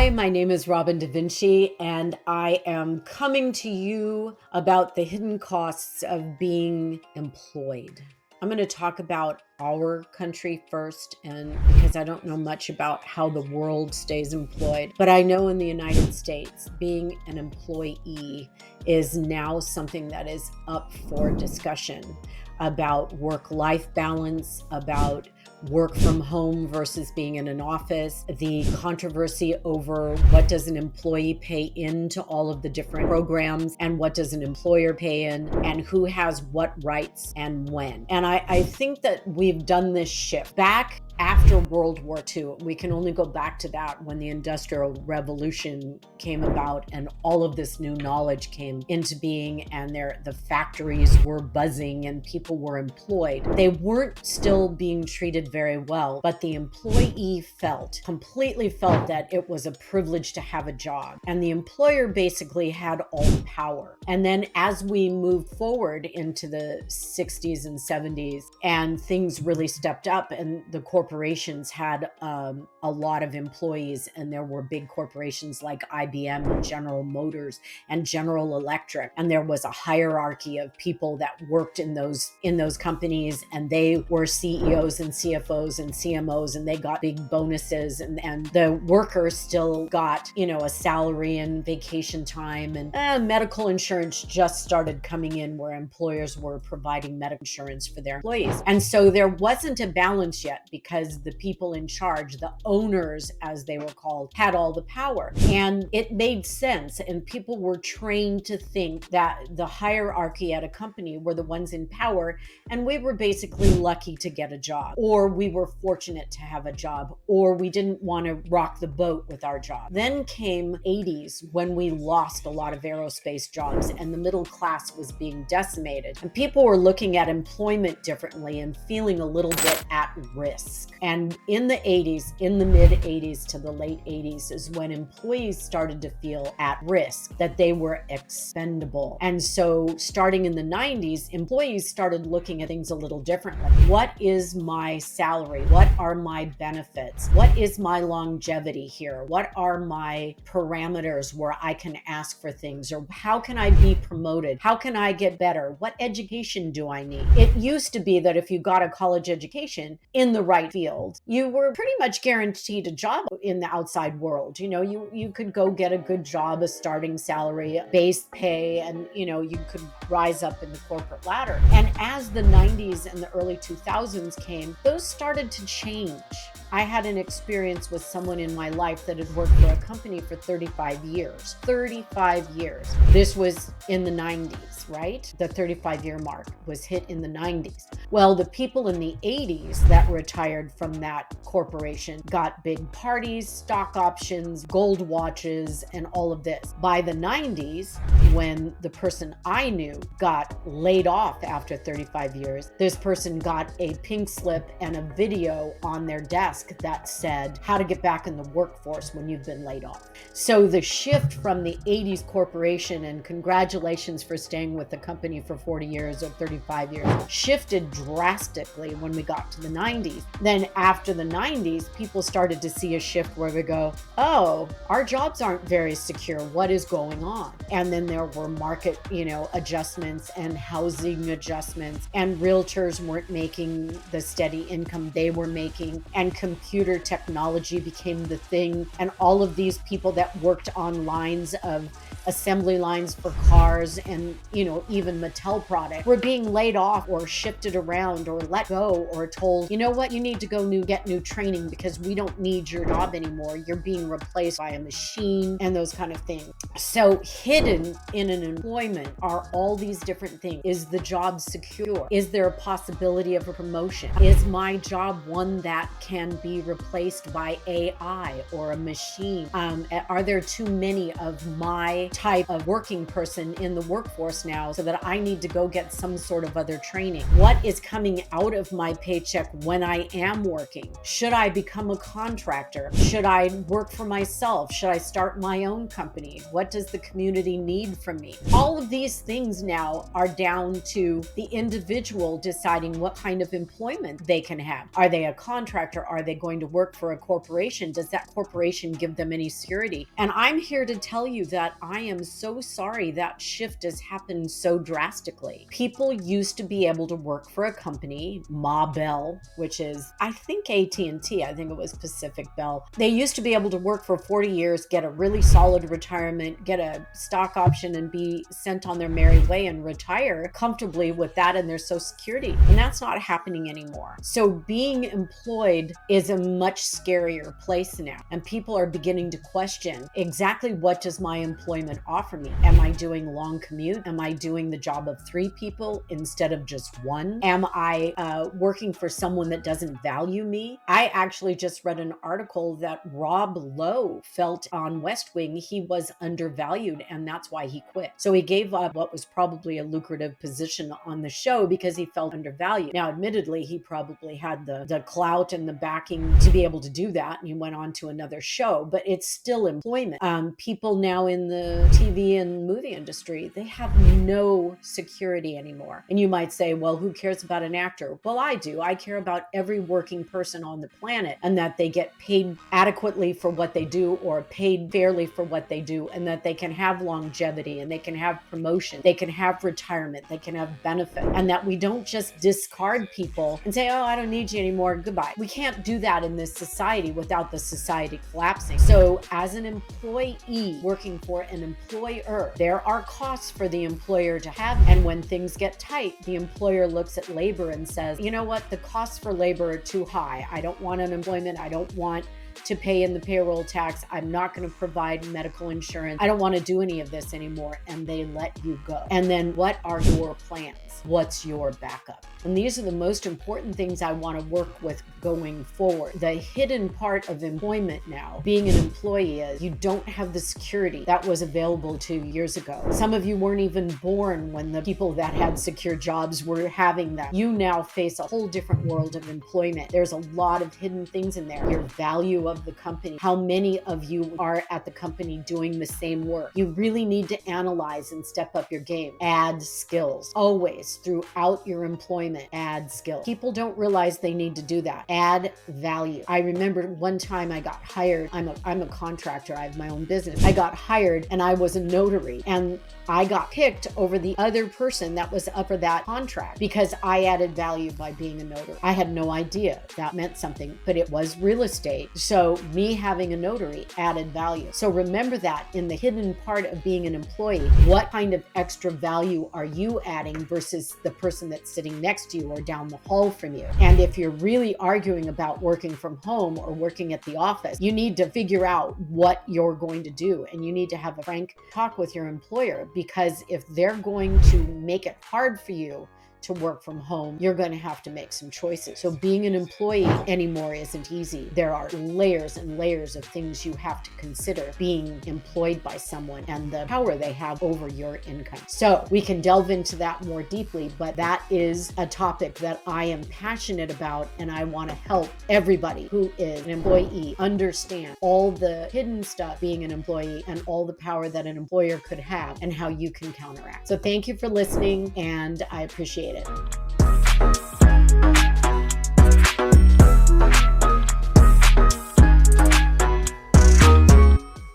Hi, my name is Robin Da Vinci, and I am coming to you about the hidden costs of being employed. I'm going to talk about our country first, and because I don't know much about how the world stays employed, but I know in the United States, being an employee is now something that is up for discussion about work-life balance, about work from home versus being in an office, the controversy over what does an employee pay into all of the different programs and what does an employer pay in, and who has what rights and when. And I think that we've done this shift back after World War II. We can only go back to that when the Industrial Revolution came about and all of this new knowledge came into being, and the factories were buzzing and people were employed. They weren't still being treated very well, but the employee completely felt that it was a privilege to have a job. And the employer basically had all the power. And then as we moved forward into the 60s and 70s, and things really stepped up, and the corporations had a lot of employees, and there were big corporations like IBM and General Motors and General Electric, and there was a hierarchy of people that worked in those companies, and they were CEOs and CFOs and CMOs, and they got big bonuses, and the workers still got a salary and vacation time, and medical insurance just started coming in, where employers were providing medical insurance for their employees. And so there wasn't a balance yet, because the people in charge, the owners as they were called, had all the power. And it made sense, and people were trained to think that the hierarchy at a company were the ones in power, and we were basically lucky to get a job, or we were fortunate to have a job, or we didn't want to rock the boat with our job. Then came 80s, when we lost a lot of aerospace jobs and the middle class was being decimated, and people were looking at employment differently and feeling a little bit at risk. And in the 80s, in the mid 80s to the late 80s, is when employees started to feel at risk, that they were expendable. And so starting in the 90s, employees started looking at things a little differently. What is my salary? What are my benefits? What is my longevity here? What are my parameters where I can ask for things? Or how can I be promoted? How can I get better? What education do I need? It used to be that if you got a college education in the right field, you were pretty much guaranteed a job in the outside world. You could go get a good job, a starting salary, base pay, and you could rise up in the corporate ladder. And as the 90s and the early 2000s came, those started to change. I had an experience with someone in my life that had worked for a company for 35 years. 35 years. This was in the 90s, right? The 35-year mark was hit in the 90s. Well, the people in the 80s that retired from that corporation got big parties, stock options, gold watches, and all of this. By the 90s, when the person I knew got laid off after 35 years, this person got a pink slip and a video on their desk that said how to get back in the workforce when you've been laid off. So the shift from the 80s corporation, and congratulations for staying with the company for 40 years or 35 years, shifted drastically when we got to the 90s. Then after the 90s, people started to see a shift where we go, oh, our jobs aren't very secure. What is going on? And then there were market, adjustments and housing adjustments, and realtors weren't making the steady income they were making, and computer technology became the thing, and all of these people that worked on lines of assembly lines for cars and even Mattel product were being laid off or shifted around or let go, or told, you need to go get new training because we don't need your job anymore. You're being replaced by a machine, and those kind of things. So hidden in an employment are all these different things. Is the job secure? Is there a possibility of a promotion? Is my job one that can be replaced by AI or a machine? Are there too many of my type of working person in the workforce now, so that I need to go get some sort of other training. What is coming out of my paycheck when I am working? Should I become a contractor? Should I work for myself? Should I start my own company? What does the community need from me? All of these things now are down to the individual deciding what kind of employment they can have. Are they a contractor? Are they going to work for a corporation? Does that corporation give them any security? And I'm here to tell you that I am so sorry that shift has happened so drastically. People used to be able to work for a company, Ma Bell, which is, I think AT&T, I think it was Pacific Bell. They used to be able to work for 40 years, get a really solid retirement, get a stock option, and be sent on their merry way and retire comfortably with that and their Social Security. And that's not happening anymore. So being employed is a much scarier place now. And people are beginning to question exactly, what does my employment offer me? Am I doing long commute? Am I doing the job of 3 people instead of just 1? Am I working for someone that doesn't value me? I actually just read an article that Rob Lowe felt on West Wing he was undervalued, and that's why he quit. So he gave up what was probably a lucrative position on the show because he felt undervalued. Now, admittedly, he probably had the clout and the backing to be able to do that, and he went on to another show, but it's still employment. People now in the TV and movie industry, they have no security anymore. And you might say, well, who cares about an actor? Well, I do. I care about every working person on the planet, and that they get paid adequately for what they do, or paid fairly for what they do, and that they can have longevity, and they can have promotion, they can have retirement, they can have benefit, and that we don't just discard people and say, oh, I don't need you anymore, goodbye. We can't do that in this society without the society collapsing. So as an employee working for an employer, there are costs for the employer to have. And when things get tight, the employer looks at labor and says, you know what, the costs for labor are too high. I don't want unemployment. I don't want to pay in the payroll tax. I'm not going to provide medical insurance. I don't want to do any of this anymore. And they let you go. And then what are your plans? What's your backup? And these are the most important things I want to work with going forward. The hidden part of employment now, being an employee, is you don't have the security that was available 2 years ago. Some of you weren't even born when the people that had secure jobs were having that. You now face a whole different world of employment. There's a lot of hidden things in there. Your value of the company, how many of you are at the company doing the same work. You really need to analyze and step up your game. Add skills. Always, throughout your employment, add skills. People don't realize they need to do that. Add value. I remember one time I got hired. I'm a contractor. I have my own business. I got hired and I was a notary, and I got picked over the other person that was up for that contract because I added value by being a notary. I had no idea that meant something, but it was real estate. So me having a notary added value. So remember that in the hidden part of being an employee, what kind of extra value are you adding versus the person that's sitting next to you or down the hall from you? And if you're really arguing about working from home or working at the office, you need to figure out what you're going to do. And you need to have a frank talk with your employer, because if they're going to make it hard for you to work from home, you're going to have to make some choices. So being an employee anymore isn't easy. There are layers and layers of things you have to consider being employed by someone and the power they have over your income. So we can delve into that more deeply, but that is a topic that I am passionate about, and I want to help everybody who is an employee understand all the hidden stuff being an employee and all the power that an employer could have and how you can counteract. So thank you for listening, and I appreciate it.